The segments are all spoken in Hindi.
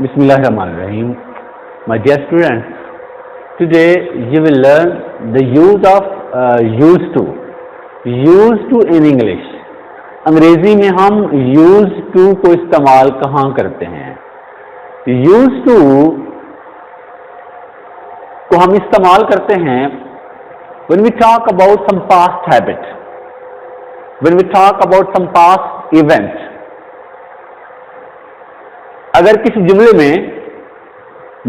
Bismillahirrahmanirrahim. My dear students, today you will learn the use of used to. Used to in English. अंग्रेजी में हम used to को इस्तेमाल कहाँ करते हैं? Used to को हम इस्तेमाल करते हैं when we talk about some past habit, when we talk about some past event. अगर किसी जुमले में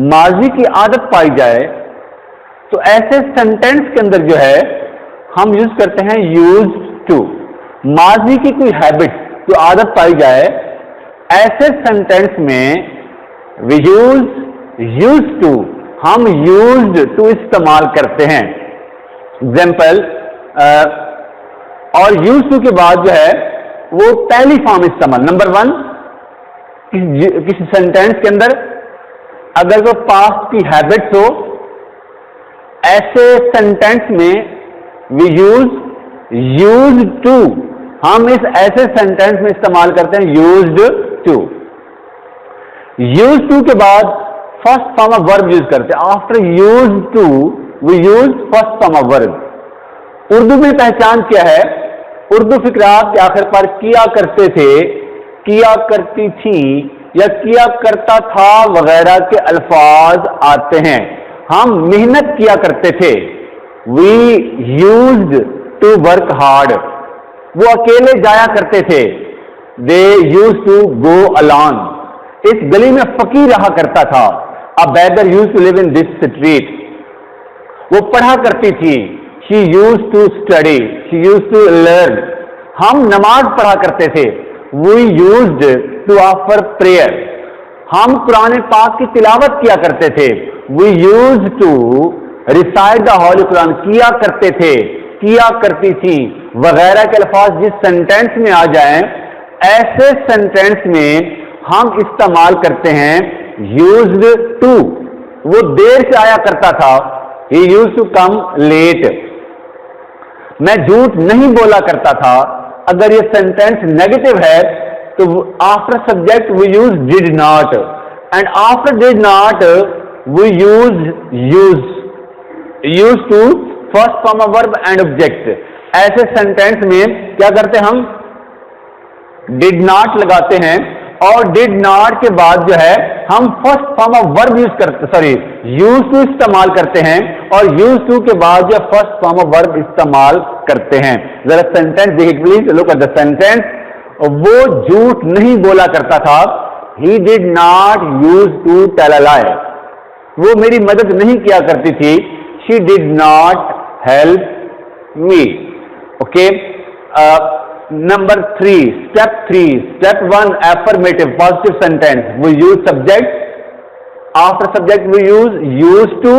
माजी की आदत पाई जाए तो ऐसे सेंटेंस के अंदर जो है हम यूज करते हैं यूज टू। माजी की कोई हैबिट जो आदत पाई जाए ऐसे सेंटेंस में वी यूज टू, हम यूज्ड टू इस्तेमाल करते हैं। एग्जाम्पल, और यूज टू के बाद जो है वो पहली फॉर्म इस्तेमाल। नंबर 1, किसी सेंटेंस के अंदर अगर वो पास्ट की हैबिट्स हो, ऐसे सेंटेंस में वी यूज टू, हम इस ऐसे सेंटेंस में इस्तेमाल करते हैं यूज्ड टू। यूज टू के बाद first form of verb use करते हैं। After use to we use first form of verb. Urdu में पहचान क्या है? उर्दू फिक्रात के आखिर पर किया करते थे, किया करती थी या किया करता था वगैरह के अल्फाज आते हैं। हम मेहनत किया करते थे। We used to work hard. वो अकेले जाया करते थे। They use to go alone. इस गली में फकीर रहा करता था। A beggar use to live in this street. वो पढ़ा करती थी। She use to study, she use to learn. हम नमाज पढ़ा करते थे। We used to offer prayer. हम कुरान पाक की तिलावत किया करते थे। We used to recite the Holy Quran. किया करते थे, किया करती थी वगैरह के अल्फाज जिस सेंटेंस में आ जाएं, ऐसे सेंटेंस में हम इस्तेमाल करते हैं used to। वो देर से आया करता था। He used to come late. मैं झूठ नहीं बोला करता था। अगर ये सेंटेंस नेगेटिव है तो after subject we use did not, and after did not we use to first form of verb and object. ऐसे सेंटेंस में क्या करते हैं? हम डिड नॉट लगाते हैं और डिड नॉट के बाद जो है हम first form of verb use करते, यूज टू इस्तेमाल करते हैं और यूज टू के बाद जो फर्स्ट फॉर्म ऑफ वर्ब इस्तेमाल करते हैं। जरा सेंटेंस देखिए please, look at the sentence. वो झूठ नहीं बोला करता था। He did not use to tell a lie. वो मेरी मदद नहीं किया करती थी। She did not help me. Okay, number 3, step 1 affirmative positive sentence. We use subject. After subject we use to.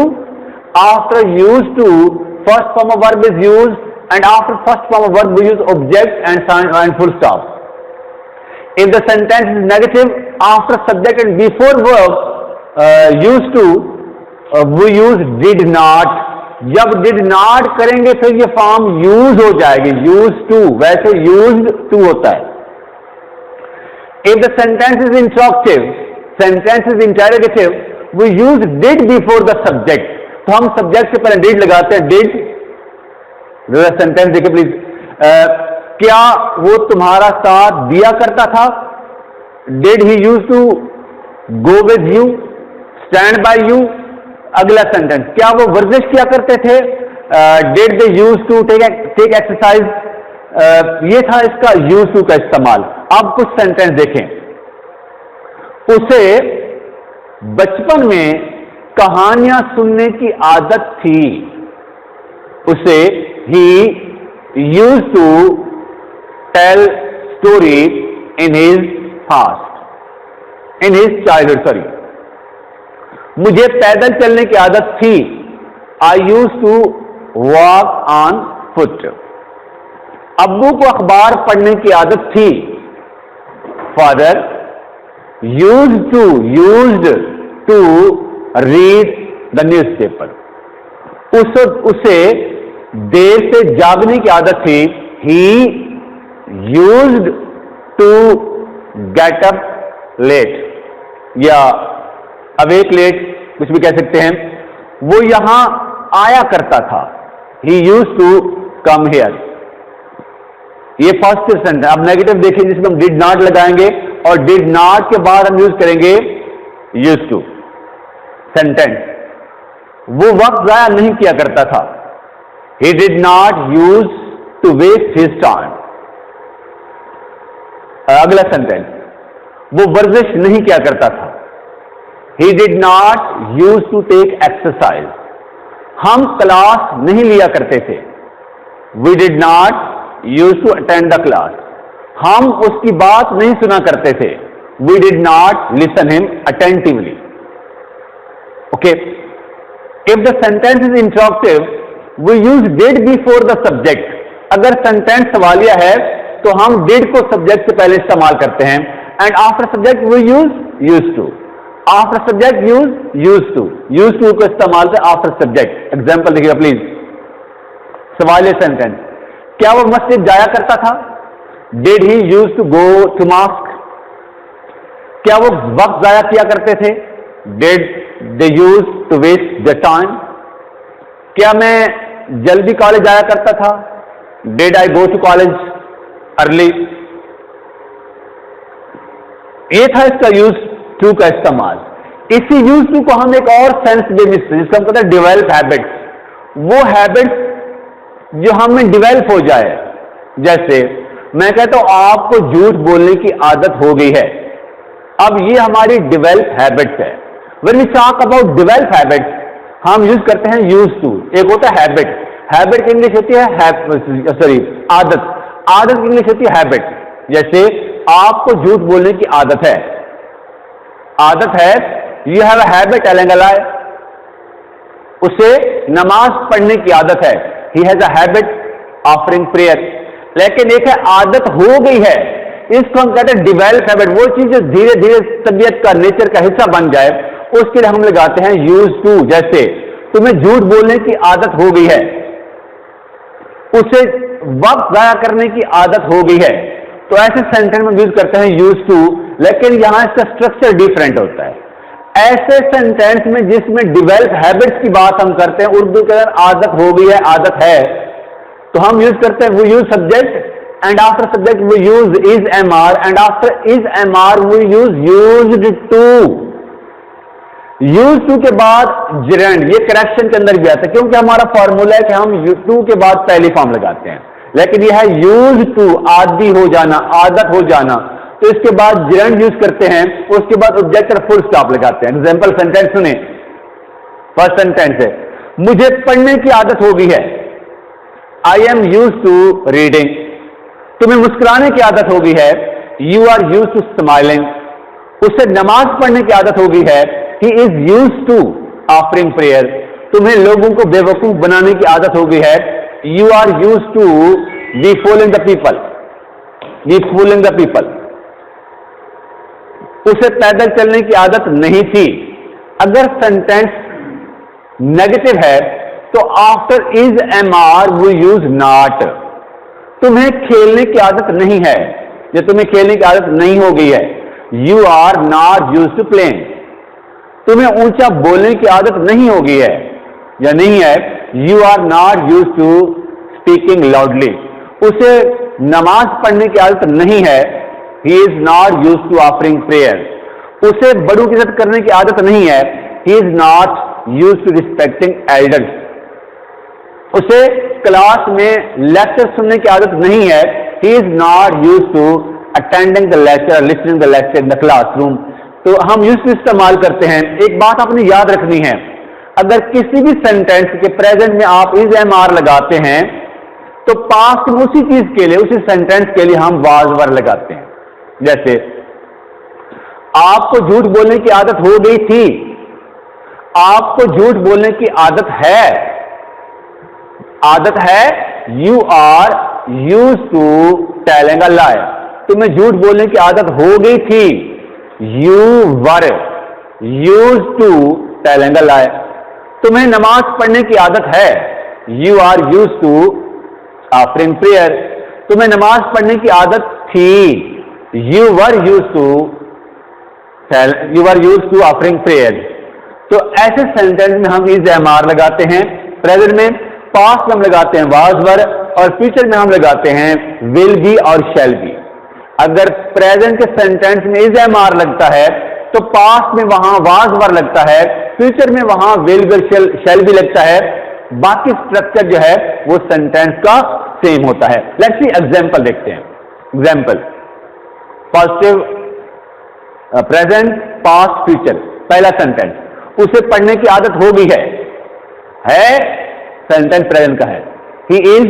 After use to, first form of verb is used, and after first form of verb we use object and full stop. If the sentence is negative, after subject and before verb used to, we use did not. जब डिड नॉट करेंगे फिर ये फॉर्म यूज हो जाएगी, यूज टू। वैसे यूज्ड टू होता है। If the sentence is interactive, sentence is interrogative, we use did before the subject. तो हम सब्जेक्ट से पहले डिड लगाते हैं। डिड, सेंटेंस देखिए प्लीज। क्या वो तुम्हारा साथ दिया करता था? Did he use to go with you, stand by you. अगला सेंटेंस, क्या वो वर्जिश किया करते थे? Did they use to take exercise. ये था इसका यूज टू का इस्तेमाल। अब कुछ सेंटेंस देखें। उसे बचपन में कहानियां सुनने की आदत थी। उसे he use to tell story in his past, in his childhood. मुझे पैदल चलने की आदत थी। I use to walk on foot. अब्बू को अखबार पढ़ने की आदत थी। Father used to read the newspaper. उसे देर से जागने की आदत थी। He used to get up late, या अवेक लेट कुछ भी कह सकते हैं, वो यहां आया करता था, he used to come here. ये पॉजिटिव सेंटेंस। अब नेगेटिव देखिए जिसमें हम डिड नॉट लगाएंगे और डिड नॉट के बाद हम यूज करेंगे यूज्ड टू। सेंटेंस, वो वक्त जाया नहीं किया करता था, he did not use to waste his time. अगला सेंटेंस, वो वर्जिश नहीं किया करता था, he did not use to take exercise. हम क्लास नहीं लिया करते थे, we did not use to attend the class. हम उसकी बात नहीं सुना करते थे, we did not listen him attentively. Okay, if the sentence is interactive we use did before the subject. अगर सेंटेंस सवालिया है तो हम डिड को सब्जेक्ट से पहले इस्तेमाल करते हैं, and after subject we use to. After subject use to को इस्तेमाल से आफ्टर सब्जेक्ट। एग्जाम्पल देखिएगा प्लीज, सवालिया सेंटेंस, क्या वो मस्जिद जाया करता था, did he use to go to mosque. क्या वो वक्त जाया किया करते थे, did they use to waste the time. क्या मैं जल्दी कॉलेज आया करता था, did I go to college early. ये था इसका यूज टू का इस्तेमाल। इसी यूज टू को हम एक और सेंस दे मिलते हैं जिसका हम कहते हैं डिवेल्प हैबिट्स। वो हैबिट्स जो हमें डिवेल्प हो जाए, जैसे मैं कहता हूं आपको झूठ बोलने की आदत हो गई है, अब ये हमारी डिवेल्प हैबिट्स है। When we talk about develop habits हम यूज करते हैं यूज टू। एक होता है हैबिट, हैबिट की इंग्लिश होती है आदत, आदत की इंग्लिश होती है हैबिट। जैसे आपको झूठ बोलने की आदत है, आदत है, you have a habit telling a lie. उसे नमाज पढ़ने की आदत है, he has a habit offering prayer. लेकिन एक है आदत हो गई है, इसको हम कहते हैं डिवेल्प हैबिट। वो चीज जो धीरे धीरे तबीयत का, नेचर का हिस्सा बन जाए, उसके लिए हम लगाते हैं यूज टू। जैसे तुम्हें झूठ बोलने की आदत हो गई है, उसे वक्त जाया करने की आदत हो गई है, तो ऐसे सेंटेंस में यूज करते हैं यूज टू। लेकिन यहां इसका स्ट्रक्चर डिफरेंट होता है। ऐसे सेंटेंस में जिसमें डिवेल्प हैबिट्स की बात हम करते हैं, उर्दू के अंदर आदत हो गई है, आदत है, तो हम यूज करते हैं we use subject and after subject we use is am are and after is am are we use used to. Use to के बाद जिरेंड, ये करेक्शन के अंदर भी आता है क्योंकि हमारा फॉर्मूला है कि हम टू के बाद पहली फॉर्म लगाते हैं, लेकिन यह है यूज टू, आदी हो जाना, आदत हो जाना, तो इसके बाद जिरेंड यूज करते हैं, उसके बाद ऑब्जेक्ट और फुल स्टॉप लगाते हैं। एग्जांपल सेंटेंस सुने, फर्स्ट सेंटेंस है, मुझे पढ़ने की आदत हो गई है, I am use to reading. तुम्हें मुस्कुराने की आदत हो गई है, you are use to smiling. उसे नमाज पढ़ने की आदत हो गई है, he is use to offering prayer. तुम्हें लोगों को बेवकूफ बनाने की आदत हो गई है, you are use to be fooling the people, be fooling the people. उसे पैदल चलने की आदत नहीं थी। अगर सेंटेंस नेगेटिव है तो after is am are we use not. तुम्हें खेलने की आदत नहीं है, या तुम्हें खेलने की आदत नहीं हो गई है, you are not use to playing. तुम्हें ऊंचा बोलने की आदत नहीं हो गई है या नहीं है, you are not use to speaking loudly. उसे नमाज पढ़ने की आदत नहीं है, he is not use to offering prayer. उसे बड़ों की इज्जत करने की आदत नहीं है, he is not use to respecting elders. उसे क्लास में लेक्चर सुनने की आदत नहीं है, he is not use to attending the lecture, listening the lecture in the classroom. तो हम यूज टू इस्तेमाल करते हैं। एक बात आपने याद रखनी है, अगर किसी भी सेंटेंस के प्रेजेंट में आप इज एम आर लगाते हैं तो पास्ट में उसी चीज के लिए, उसी सेंटेंस के लिए हम वाज वर लगाते हैं। जैसे आपको झूठ बोलने की आदत हो गई थी, आपको झूठ बोलने की आदत है, आदत है, you are use to telling a lie. तुम्हें झूठ बोलने की आदत हो गई थी, you were use to telling a lie. तुम्हें नमाज पढ़ने की आदत है, you are use to offering prayer. तुम्हें नमाज पढ़ने की आदत थी, you were use to you are use to offering prayer. तो ऐसे सेंटेंस में हम इज एम आर लगाते हैं प्रेजेंट में, पास्ट में हम लगाते हैं वाज वर, और फ्यूचर में हम लगाते हैं विल बी और शैल बी। अगर प्रेजेंट के सेंटेंस में इज एम आर लगता है तो पास्ट में वहां वाज वर लगता है, फ्यूचर में वहां विल बी शैल बी लगता है। बाकी स्ट्रक्चर जो है वो सेंटेंस का सेम होता है। लेट्स सी एग्जांपल देखते हैं। Example positive, present, past, future. पहला सेंटेंस, उसे पढ़ने की आदत हो गई है सेंटेंस प्रेजेंट का है। He is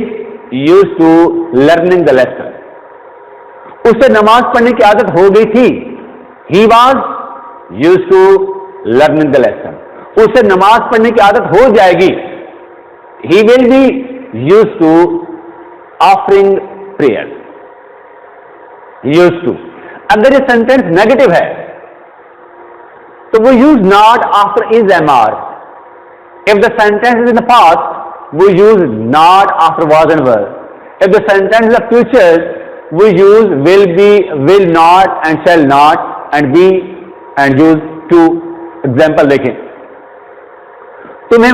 used to learning the lesson. उसे नमाज पढ़ने की आदत हो गई थी। He was used to learning the lesson. उसे नमाज पढ़ने की आदत हो जाएगी। He will be used to offering prayer. Used to. अगर ये सेंटेंस नेगेटिव है तो वो use not after is am are. If the sentence is in the past we use not after was and were. If the sentence is a future, we use will be, will not and shall not and be and use to. Example देखें। तुम्हें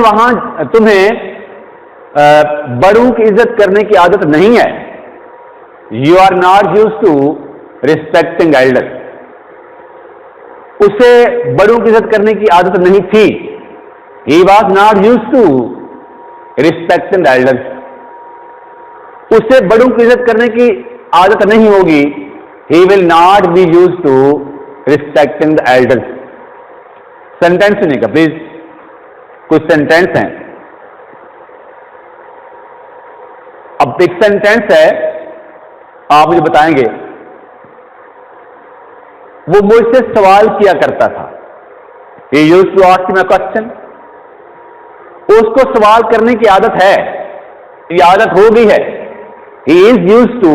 बड़ों की इज्जत करने की आदत नहीं है। You are not used to respecting elders. उसे बड़ों की इज्जत करने की आदत नहीं थी। He was not used to respecting elders. उसे बड़ों की इज्जत करने की आदत नहीं होगी। He will not be use to respecting the elders. Sentence सुनिए का प्लीज, कुछ सेंटेंस हैं। अब एक सेंटेंस है, आप मुझे बताएंगे। वो मुझसे सवाल किया करता था। He used to ask me a question. उसको सवाल करने की आदत है, ये आदत हो गई है। He is used to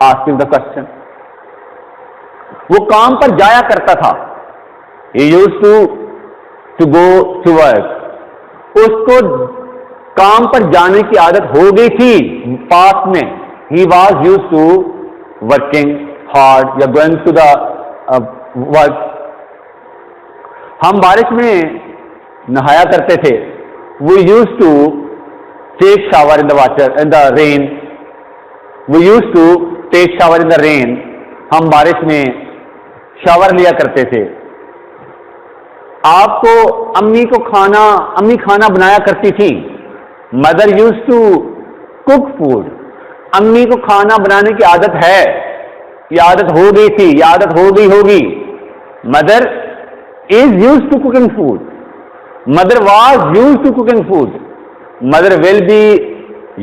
asking the question. वो काम पर जाया करता था। He used to go to work. उसको काम पर जाने की आदत हो गई थी पास्ट में। He was used to working hard या गोइंग टू द वर्क। हम बारिश में नहाया करते थे। We used to take shower in the water, in the rain. We used to take shower in the rain. हम बारिश में शावर लिया करते थे। आपको अम्मी खाना बनाया करती थी। Mother used to cook food. अम्मी को खाना बनाने की आदत है, ये आदत हो गई थी, ये आदत हो गई होगी। Mother is used to cooking food. Mother was used to cooking food. Mother will be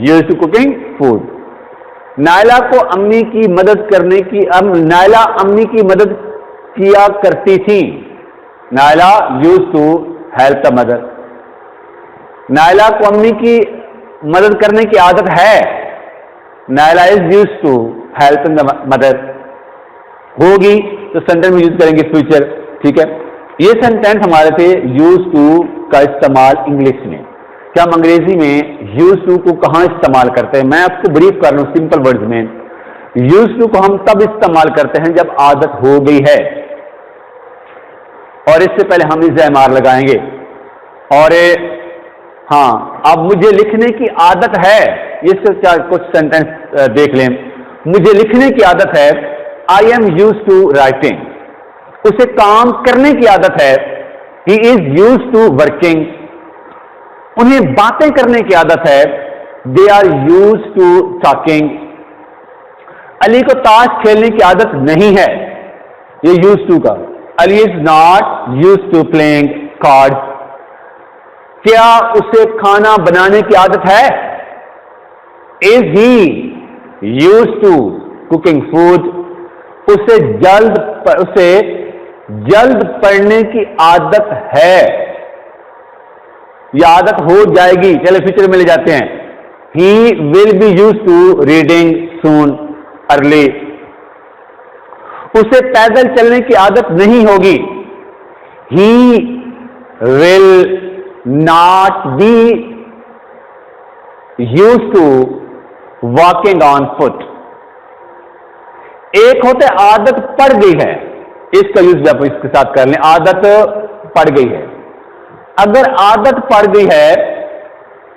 used to cooking food. Naila को अम्मी की मदद करने की नायला अम्मी की मदद किया करती थी। Naila used to help the mother. Naila को अम्मी की मदद करने की आदत है। Naila is used to helping the mother. होगी तो सेंटेंस में यूज करेंगे फ्यूचर। ठीक है, ये सेंटेंस हमारे थे यूज टू का इस्तेमाल इंग्लिश में। क्या हम अंग्रेजी में यूज टू को कहां इस्तेमाल करते हैं? मैं आपको ब्रीफ कर रहा हूं सिंपल वर्ड्स में। यूज टू को हम तब इस्तेमाल करते हैं जब आदत हो गई है, और इससे पहले हम इज एम आर लगाएंगे। और हाँ, अब मुझे लिखने की आदत है, इससे क्या कुछ सेंटेंस देख लें। मुझे लिखने की आदत है। I am use to writing. उसे काम करने की आदत है। He is use to working. उन्हें बातें करने की आदत है। They are use to talking. Ali को ताश खेलने की आदत नहीं है, ये यूज टू का। Ali is not use to playing cards. क्या उसे खाना बनाने की आदत है? Is he use to cooking food. उसे जल्द पढ़ने की आदत है, यह आदत हो जाएगी। चले फ्यूचर में ले जाते हैं। He will be use to reading soon early. उसे पैदल चलने की आदत नहीं होगी। He will not be use to walking on foot. एक होते आदत पड़ गई है, इसका यूज भी आप इसके साथ कर लें। आदत पड़ गई है, अगर आदत पड़ गई है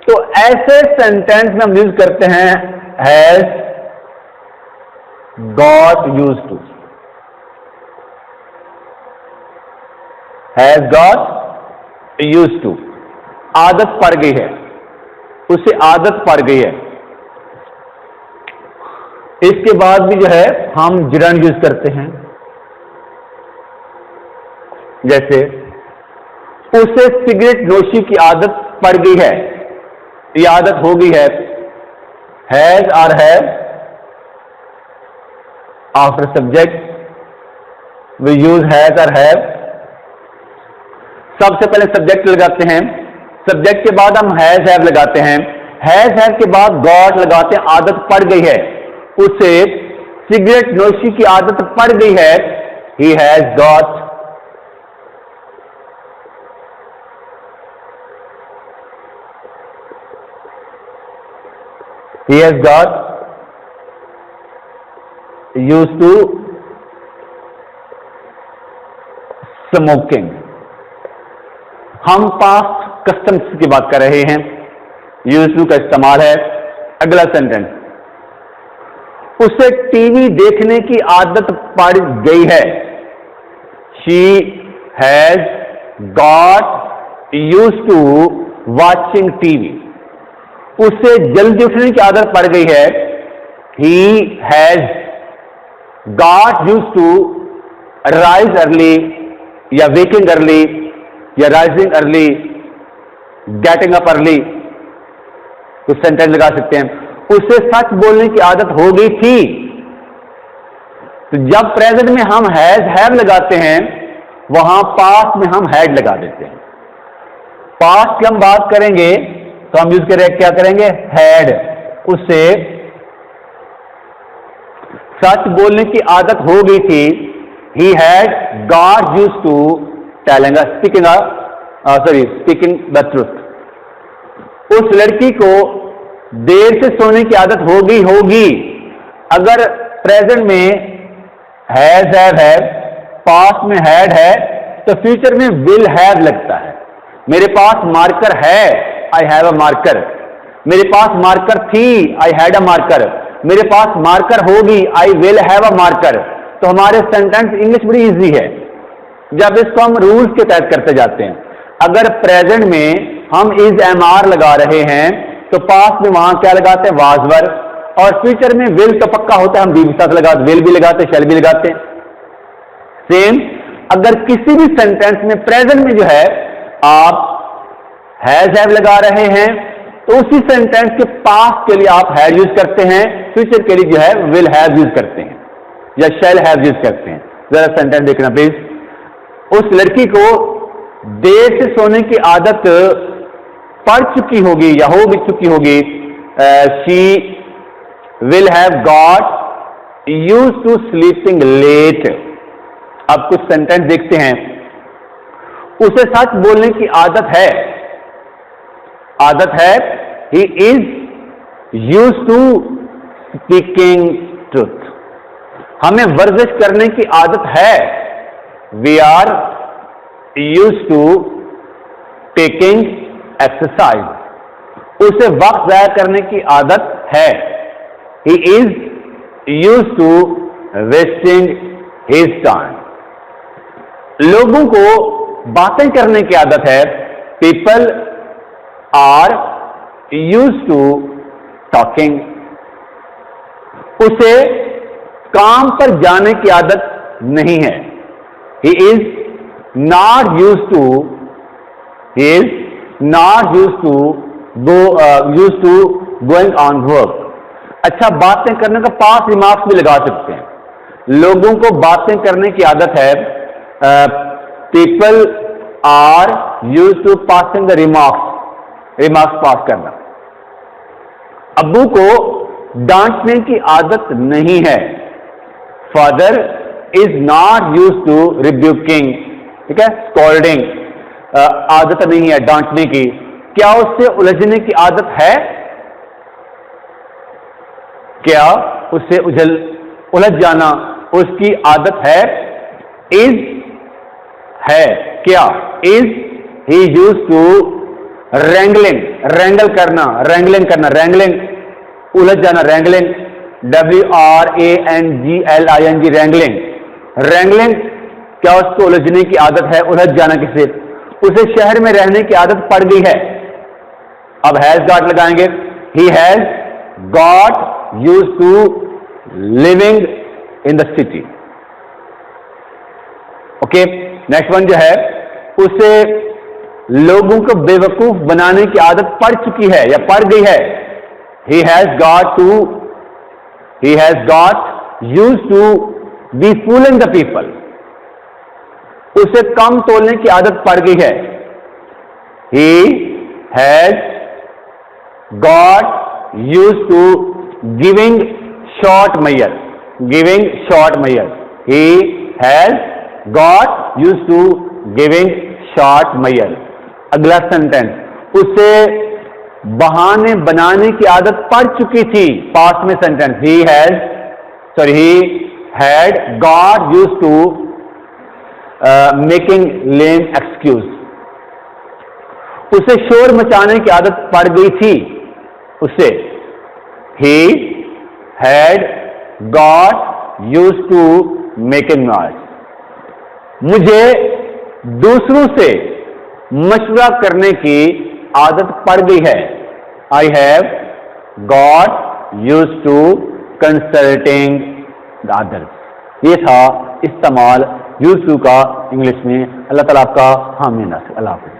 तो ऐसे सेंटेंस में हम यूज करते हैं has got use to. Has got use to, आदत पड़ गई है, उसे आदत पड़ गई है। इसके बाद भी जो है हम जिरंड यूज करते हैं, जैसे उसे सिगरेट नोशी की आदत पड़ गई है, ये आदत हो गई है। हैज और have after subject we use has और हैव। सबसे पहले सब्जेक्ट लगाते हैं, सब्जेक्ट के बाद हम हैज हैव लगाते हैं, हैज हैव के बाद गॉट लगाते हैं। आदत पड़ गई है, उसे सिगरेट नोशी की आदत पड़ गई है, he has got. He has got used to smoking। हम पास्ट कस्टम्स की बात कर रहे हैं, यूज टू का इस्तेमाल है। अगला सेंटेंस, उसे टीवी देखने की आदत पड़ गई है, she has got use to watching TV. उसे जल्दी उठने की आदत पड़ गई है, he has got use to rise early या वेकिंग अर्ली या rising early, getting up early. तो सेंटेंस लगा सकते हैं, उसे सच बोलने की आदत हो गई थी। तो जब प्रेजेंट में हम हैज हैव लगाते हैं, वहां पास्ट में हम हैड लगा देते हैं। पास्ट की हम बात करेंगे तो हम यूज करें, क्या करेंगे, हैड। उसे सच बोलने की आदत हो गई थी, he had got used to telling speaking the truth. उस लड़की को देर से सोने की आदत हो गई होगी। अगर प्रेजेंट में हैज हैव है, पास्ट में हैड है, तो फ्यूचर में विल हैव लगता है। मेरे पास मार्कर है, आई हैव अ मार्कर। मेरे पास मार्कर थी, आई हैड अ मार्कर। मेरे पास मार्कर होगी, I will have a marker. तो हमारे सेंटेंस इंग्लिश बड़ी इजी है जब इसको हम रूल्स के तहत करते जाते हैं। अगर प्रेजेंट में हम इज एम आर लगा रहे हैं तो पास्ट में वहां क्या लगाते हैं, वाज वर। और फ्यूचर में विल तो पक्का होता है, हम बी के साथ लगाते, विल भी लगाते, शैल भी लगाते हैं। सेम अगर किसी भी सेंटेंस में प्रेजेंट में जो है आप हैज हैव लगा रहे हैं, तो उसी सेंटेंस के पास्ट के लिए आप हैड यूज करते हैं, फ्यूचर के लिए जो है विल हैव यूज करते हैं या शैल हैव यूज करते हैं। जरा सेंटेंस देखना प्लीज। उस लड़की को देर से सोने की आदत पड़ चुकी होगी या हो भी चुकी होगी, she will have got use to sleeping late. अब कुछ सेंटेंस देखते हैं। उसे सच बोलने की आदत है, he is use to speaking truth. हमें वर्जिश करने की आदत है, we are use to taking exercise. उसे वक्त जाया करने की आदत है, he is use to wasting his time. लोगों को बातें करने की आदत है, people are use to talking. उसे काम पर जाने की आदत नहीं है, he is not use to going on work. अच्छा, बातें करने का पास्ट रिमार्क्स भी लगा सकते हैं। लोगों को बातें करने की आदत है, people are use to passing the remarks pass करना। अब्बू को डांटने की आदत नहीं है, father is not use to rebuking, ठीक है, स्कॉल्डिंग। आदत नहीं है डांटने की। क्या उससे उलझने की आदत है? क्या उससे उलझ जाना उसकी आदत है? इज है क्या, is he use to wrangling, wrangle करना, रैंगलिंग करना, रैंगलिंग उलझ जाना, रैंगलिंग, WRANGLING, रैंगलिंग, रैंगलिंग क्या उसको उलझने की आदत है, उलझ जाना किसे, उसे शहर में रहने की आदत पड़ गई है। अब हैज गॉट लगाएंगे, he has got use to living in the city. Okay, next one जो है, उसे लोगों को बेवकूफ बनाने की आदत पड़ चुकी है या पड़ गई है। He has got use to be fooling the people, उसे कम तोलने की आदत पड़ गई है। He has got use to giving short measure, giving short measure, he has got use to giving short measure. अगला सेंटेंस, उसे बहाने बनाने की आदत पड़ चुकी थी, पास्ट में sentence, he had got use to making lame excuse, उसे शोर मचाने की आदत पड़ गई थी, उसे he had got use to making noise. मुझे दूसरों से मशवरा करने की आदत पड़ गई है, I have got use to consulting the others. ये था इस्तेमाल यूज टू का इंग्लिश में। अल्लाह ताला आपका हामी नासिर। अल्लाह हाफ़िज़।